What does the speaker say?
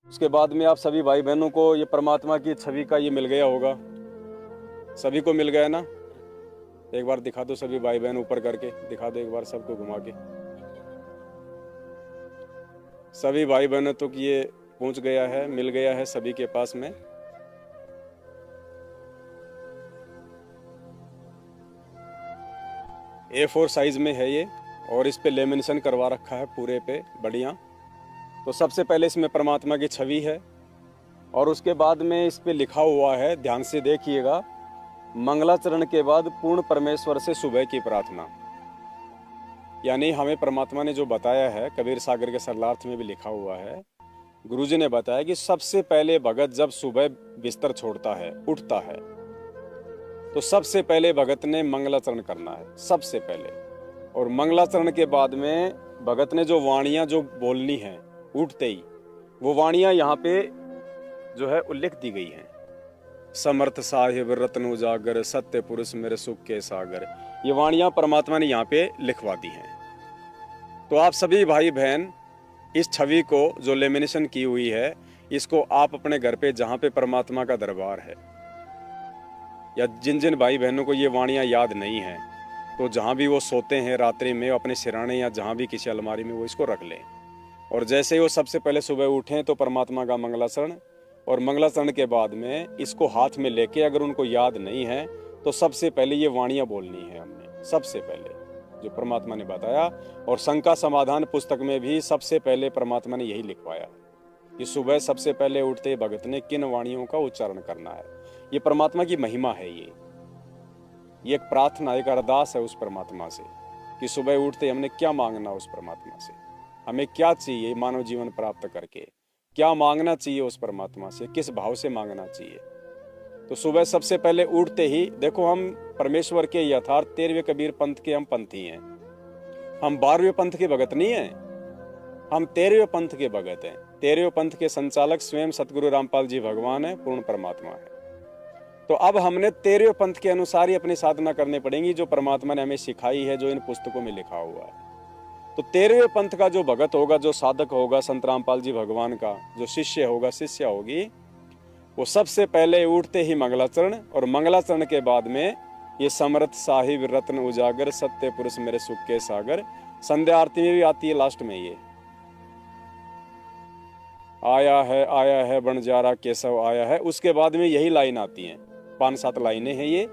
उसके बाद में आप सभी भाई बहनों को ये परमात्मा की छवि का ये मिल गया होगा, सभी को मिल गया ना। एक बार दिखा दो सभी भाई बहन, ऊपर करके दिखा दो एक बार सबको घुमा के। सभी भाई बहनों तक ये पहुंच गया है, मिल गया है सभी के पास में। A4 साइज में है ये, और इस पे लेमिनेशन करवा रखा है पूरे पे बढ़िया। तो सबसे पहले इसमें परमात्मा की छवि है, और उसके बाद में इस पे लिखा हुआ है, ध्यान से देखिएगा, मंगलाचरण के बाद पूर्ण परमेश्वर से सुबह की प्रार्थना। यानी हमें परमात्मा ने जो बताया है, कबीर सागर के सरलार्थ में भी लिखा हुआ है, गुरुजी ने बताया कि सबसे पहले भगत जब सुबह बिस्तर छोड़ता है, उठता है, तो सबसे पहले भगत ने मंगलाचरण करना है, सबसे पहले। और मंगलाचरण के बाद में भगत ने जो वाणियां जो बोलनी है उठते ही, वो वाणियां यहाँ पे जो है उल्लेख दी गई हैं। समर्थ साहिब रत्न उजागर, सत्य पुरुष मेरे सुख के सागर, ये वाणियां परमात्मा ने यहाँ पे लिखवा दी हैं। तो आप सभी भाई बहन इस छवि को जो लेमिनेशन की हुई है, इसको आप अपने घर पे जहाँ पे परमात्मा का दरबार है, या जिन जिन भाई बहनों को ये वाणियां याद नहीं है, तो जहाँ भी वो सोते हैं रात्रि में, अपने सिराने या जहाँ भी किसी अलमारी में वो इसको रख लें। और जैसे ही वो सबसे पहले सुबह उठें तो परमात्मा का मंगलाचरण, और मंगलाचरण के बाद में इसको हाथ में लेके, अगर उनको याद नहीं है तो सबसे पहले ये वाणियां बोलनी है हमने, सबसे पहले जो परमात्मा ने बताया। और शंका समाधान पुस्तक में भी सबसे पहले परमात्मा ने यही लिखवाया कि सुबह सबसे पहले उठते भगत ने किन वाणियों का उच्चारण करना है। ये परमात्मा की महिमा है, ये एक प्रार्थना, एक अरदास है उस परमात्मा से कि सुबह उठते हमने क्या मांगना उस परमात्मा से, हमें क्या चाहिए मानव जीवन प्राप्त करके, क्या मांगना चाहिए उस परमात्मा से, किस भाव से मांगना चाहिए। तो सुबह सबसे पहले उठते ही देखो, हम परमेश्वर के यथार्थ 13वें कबीर पंथ के हम पंथी हैं, हम 12वें पंथ के भगत नहीं हैं, हम 13वें पंथ के भगत हैं। 13वें पंथ के संचालक स्वयं सतगुरु रामपाल जी भगवान है, पूर्ण परमात्मा है। तो अब हमने 13वें पंथ के अनुसार ही अपनी साधना करनी पड़ेगी, जो परमात्मा ने हमें सिखाई है, जो इन पुस्तकों में लिखा हुआ है। तो 13वें पंथ का जो भगत होगा, जो साधक होगा, संत रामपाल जी भगवान का जो शिष्य होगा, शिष्य होगी, वो सबसे पहले उठते ही मंगलाचरण, और मंगलाचरण के बाद में ये समर्थ साहिब रत्न उजागर, सत्य पुरुष मेरे सुख के सागर, संध्या आरती में भी आती है लास्ट में, ये आया है बंजारा केशव आया है, उसके बाद में यही लाइन आती है, 5-7 लाइनें हैं ये।